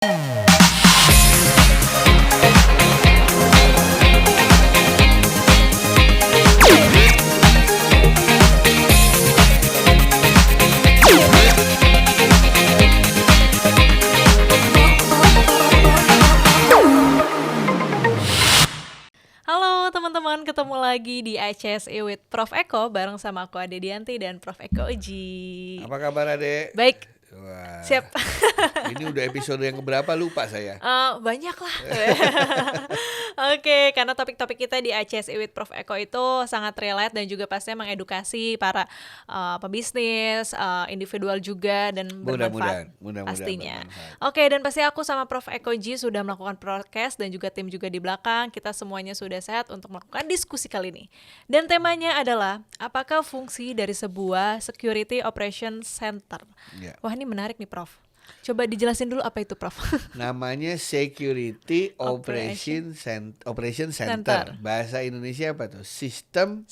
Halo teman-teman, ketemu lagi di ICSE with Prof Eko bareng sama aku Ade Dianti dan Prof Eko Uji. Apa kabar Ade? Baik. Wah, Siap. ini udah episode yang keberapa lupa saya. Banyak lah. Oke, karena topik-topik kita di ICSE with Prof Eko itu sangat relate dan juga pastinya mengedukasi para pebisnis, individual juga dan bermanfaat pastinya. Oke, dan pasti aku sama Prof Eko Ji sudah melakukan podcast dan juga tim juga di belakang. Kita semuanya sudah sehat untuk melakukan diskusi kali ini. Dan temanya adalah apakah fungsi dari sebuah Security Operation Center? Ya. Wah, ini menarik nih Prof. Coba dijelasin dulu apa itu Prof. Namanya Security Operation Center. Bahasa Indonesia apa tuh? Sistem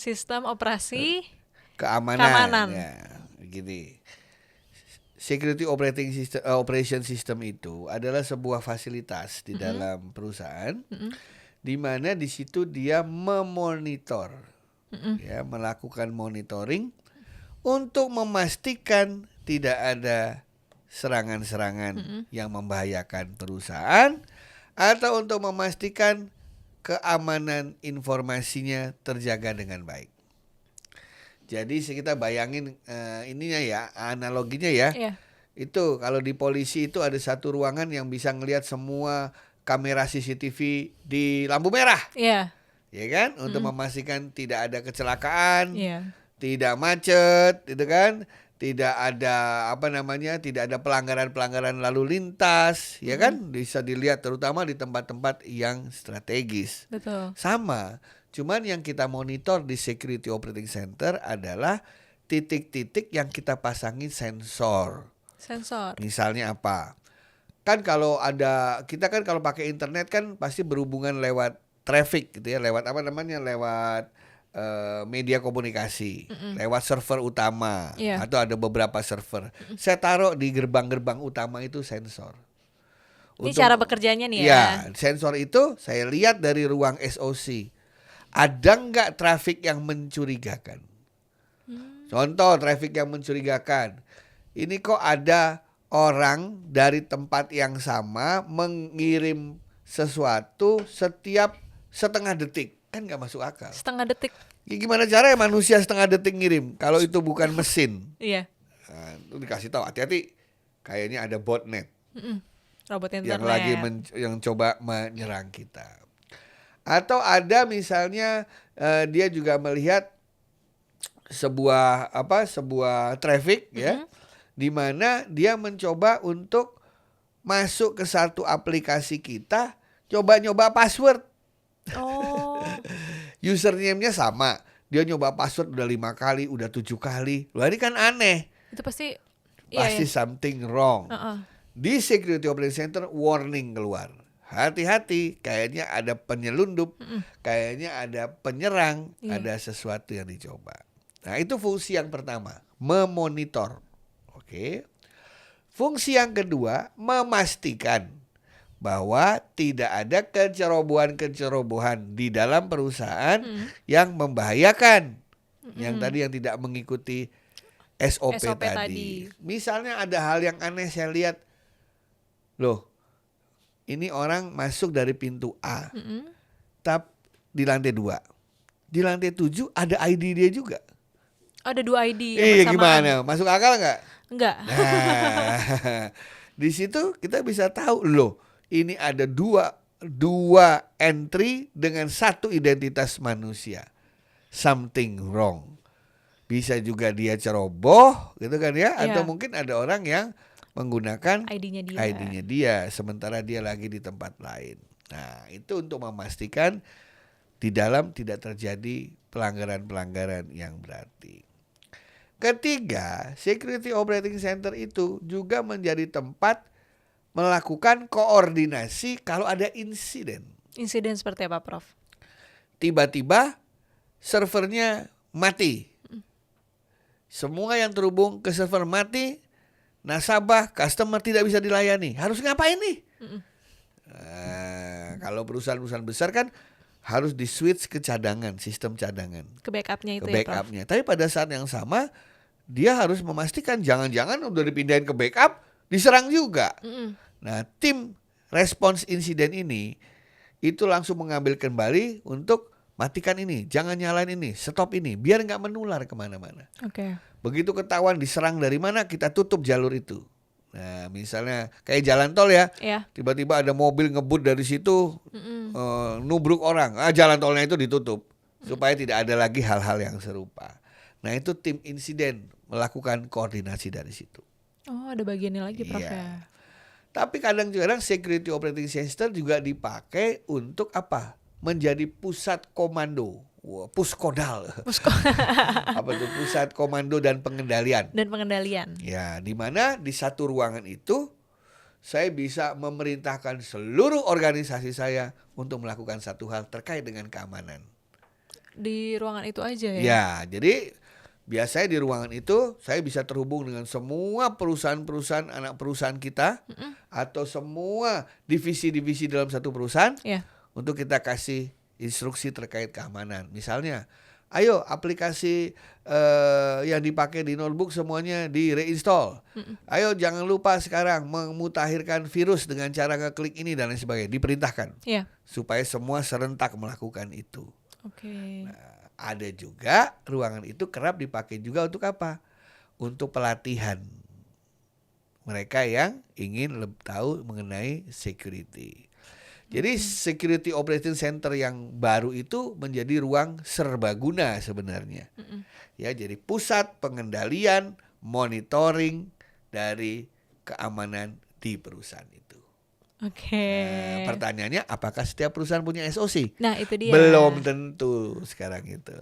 operasi keamanan. Ya, gini. Security Operation System itu adalah sebuah fasilitas di dalam perusahaan, di mana di situ dia memonitor, ya, melakukan monitoring untuk memastikan tidak ada serangan-serangan yang membahayakan perusahaan atau untuk memastikan keamanan informasinya terjaga dengan baik. Jadi kita bayangin ininya ya, analoginya ya. Iya. Itu kalau di polisi itu ada satu ruangan yang bisa ngelihat semua kamera CCTV di lampu merah. Iya. Ya kan? Untuk memastikan tidak ada kecelakaan, tidak macet, gitu kan? Tidak ada tidak ada pelanggaran lalu lintas, ya kan? Bisa dilihat terutama di tempat-tempat yang strategis. Betul. Sama, cuman yang kita monitor di Security Operating Center adalah titik-titik yang kita pasangin sensor. Misalnya apa? Kan kalau kita kan kalau pakai internet kan pasti berhubungan lewat traffic gitu ya, lewat lewat media komunikasi, lewat server utama, atau ada beberapa server. Saya taruh di gerbang-gerbang utama itu sensor. Ini cara bekerjanya nih ya. Ya, sensor itu saya lihat dari ruang SOC. Ada nggak traffic yang mencurigakan? Contoh traffic yang mencurigakan. Ini kok ada orang dari tempat yang sama mengirim sesuatu setiap setengah detik. Kan nggak masuk akal. Setengah detik. Ya, gimana caranya manusia setengah detik ngirim kalau itu bukan mesin? Iya. Nah, itu dikasih tahu hati-hati. Kayaknya ada botnet Robot internet. yang lagi yang coba menyerang kita. Atau ada misalnya dia juga melihat sebuah traffic ya, di mana dia mencoba untuk masuk ke satu aplikasi kita, nyoba password. Oh. Username-nya sama. Dia nyoba password udah 5 kali, udah 7 kali. Wah, ini kan aneh. Itu pasti Something wrong. Di Security Operation Center warning keluar. Hati-hati, kayaknya ada penyelundup, kayaknya ada penyerang, ada sesuatu yang dicoba. Nah, itu fungsi yang pertama, memonitor. Oke. Fungsi yang kedua, memastikan bahwa tidak ada kecerobohan di dalam perusahaan yang membahayakan. Yang tadi yang tidak mengikuti SOP tadi. Misalnya ada hal yang aneh saya lihat. Loh, ini orang masuk dari pintu A. Tapi di lantai 2. Di lantai 7 ada ID dia juga. Ada 2 ID. Iya, gimana? Masuk akal nggak? Enggak. Nah, di situ kita bisa tahu loh. Ini ada dua entry dengan satu identitas manusia. Something wrong. Bisa juga dia ceroboh gitu kan ya. Atau mungkin ada orang yang menggunakan ID-nya dia. Sementara dia lagi di tempat lain. Nah, itu untuk memastikan di dalam tidak terjadi pelanggaran-pelanggaran yang berarti. Ketiga, Security Operating Center itu juga menjadi tempat melakukan koordinasi kalau ada insiden. Insiden seperti apa, Prof? Tiba-tiba servernya mati. Semua yang terhubung ke server mati, nasabah, customer tidak bisa dilayani. Harus ngapain nih? Kalau perusahaan-perusahaan besar kan harus di switch ke cadangan, sistem cadangan. Ke backupnya itu ke backupnya. Tapi pada saat yang sama dia harus memastikan jangan-jangan udah dipindahin ke backup diserang juga. Nah, tim respons insiden ini itu langsung mengambil kembali untuk matikan ini, jangan nyalain ini, stop ini, biar nggak menular kemana-mana. Begitu ketahuan diserang dari mana, kita tutup jalur itu. Nah, misalnya kayak jalan tol ya, tiba-tiba ada mobil ngebut dari situ, nubruk orang, jalan tolnya itu ditutup supaya tidak ada lagi hal-hal yang serupa. Nah, itu tim insiden melakukan koordinasi dari situ. Oh, ada bagiannya lagi, Prof ya. Tapi kadang-kadang security operating center juga dipakai untuk apa? Menjadi pusat komando. Wah, puskodal. Apa itu? Pusat komando dan pengendalian. Ya, di mana di satu ruangan itu saya bisa memerintahkan seluruh organisasi saya untuk melakukan satu hal terkait dengan keamanan. Di ruangan itu aja ya? Ya, jadi biasanya di ruangan itu saya bisa terhubung dengan semua perusahaan-perusahaan anak perusahaan kita atau semua divisi-divisi dalam satu perusahaan untuk kita kasih instruksi terkait keamanan. Misalnya, ayo aplikasi yang dipakai di notebook semuanya di reinstall. Ayo jangan lupa sekarang memutakhirkan virus dengan cara ngeklik ini dan lain sebagainya. Diperintahkan supaya semua serentak melakukan itu. Nah, ada juga ruangan itu kerap dipakai juga untuk apa? Untuk pelatihan mereka yang ingin tahu mengenai security. Jadi security operating center yang baru itu menjadi ruang serbaguna sebenarnya. Ya, jadi pusat pengendalian, monitoring dari keamanan di perusahaan itu. Nah, pertanyaannya apakah setiap perusahaan punya SOC? Nah, itu dia. Belum tentu sekarang itu.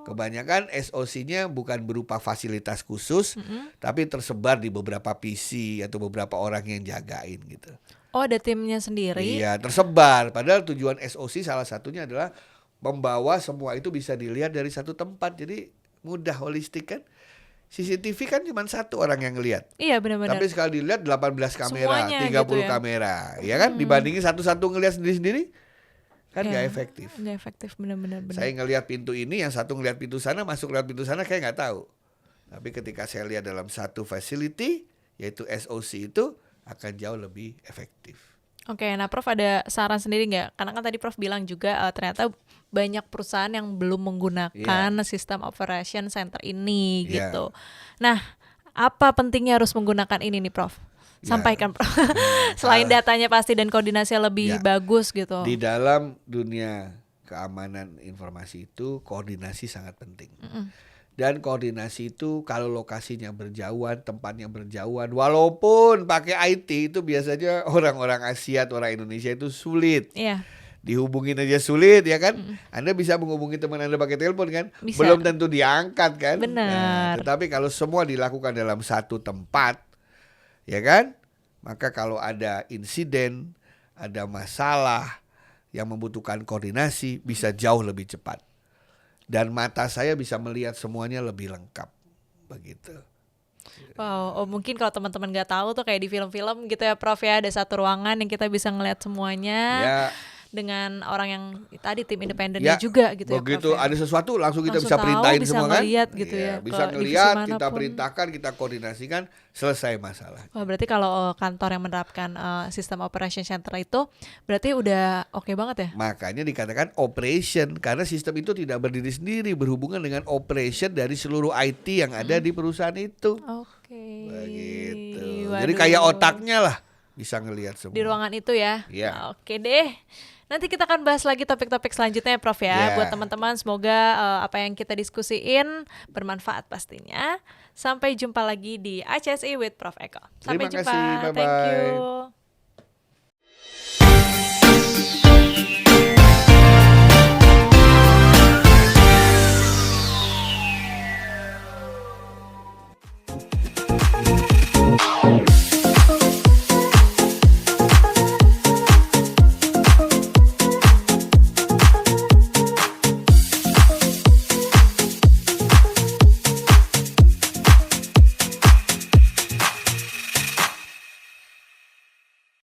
Kebanyakan SOC-nya bukan berupa fasilitas khusus, tapi tersebar di beberapa PC atau beberapa orang yang jagain gitu. Oh, ada timnya sendiri? Iya, tersebar. Padahal tujuan SOC salah satunya adalah membawa semua itu bisa dilihat dari satu tempat. Jadi mudah, holistik kan. CCTV kan cuma satu orang yang ngelihat. Iya, benar-benar. Tapi sekali dilihat 18 kamera, semuanya 30 gitu ya? kamera. Ya kan, dibandingin satu-satu ngelihat sendiri-sendiri kan nggak efektif. Nggak efektif, benar-benar. Saya ngelihat pintu ini, yang satu ngelihat pintu sana, masuk lewat pintu sana, kayak nggak tahu. Tapi ketika saya lihat dalam satu facility, yaitu SOC itu akan jauh lebih efektif. Nah Prof ada saran sendiri nggak? Karena kan tadi Prof bilang juga ternyata banyak perusahaan yang belum menggunakan sistem operation center ini gitu. Nah, apa pentingnya harus menggunakan ini nih Prof? Sampaikan Prof. Selain datanya pasti dan koordinasinya lebih bagus gitu. Di dalam dunia keamanan informasi itu koordinasi sangat penting. Dan koordinasi itu kalau lokasinya berjauhan, tempatnya berjauhan, walaupun pakai IT itu biasanya orang-orang Asia atau orang Indonesia itu sulit. Dihubungin aja sulit ya kan. Anda bisa menghubungi teman Anda pakai telepon kan, bisa. Belum tentu diangkat kan. Benar. Tetapi kalau semua dilakukan dalam satu tempat, ya kan, maka kalau ada insiden, ada masalah yang membutuhkan koordinasi bisa jauh lebih cepat. Dan mata saya bisa melihat semuanya lebih lengkap, begitu. Wow, mungkin kalau teman-teman nggak tahu tuh kayak di film-film gitu ya Prof ya, ada satu ruangan yang kita bisa ngelihat semuanya dengan orang yang tadi tim independennya juga gitu ya Prof. Begitu ada sesuatu langsung kita bisa perintahin semua kan? Gitu ya, bisa ngelihat, kita perintahkan, kita koordinasikan, selesai masalah. Wah, berarti kalau kantor yang menerapkan sistem operation center itu berarti udah oke banget ya? Makanya dikatakan operation karena sistem itu tidak berdiri sendiri, berhubungan dengan operation dari seluruh IT yang ada di perusahaan itu. Begitu. Jadi kayak otaknya lah bisa ngelihat semua. Di ruangan itu ya? Oke deh. Nanti kita akan bahas lagi topik-topik selanjutnya Prof ya. Buat teman-teman semoga apa yang kita diskusiin bermanfaat pastinya. Sampai jumpa lagi di HSI with Prof Eko. Sampai jumpa. Terima kasih. Bye-bye. Thank you.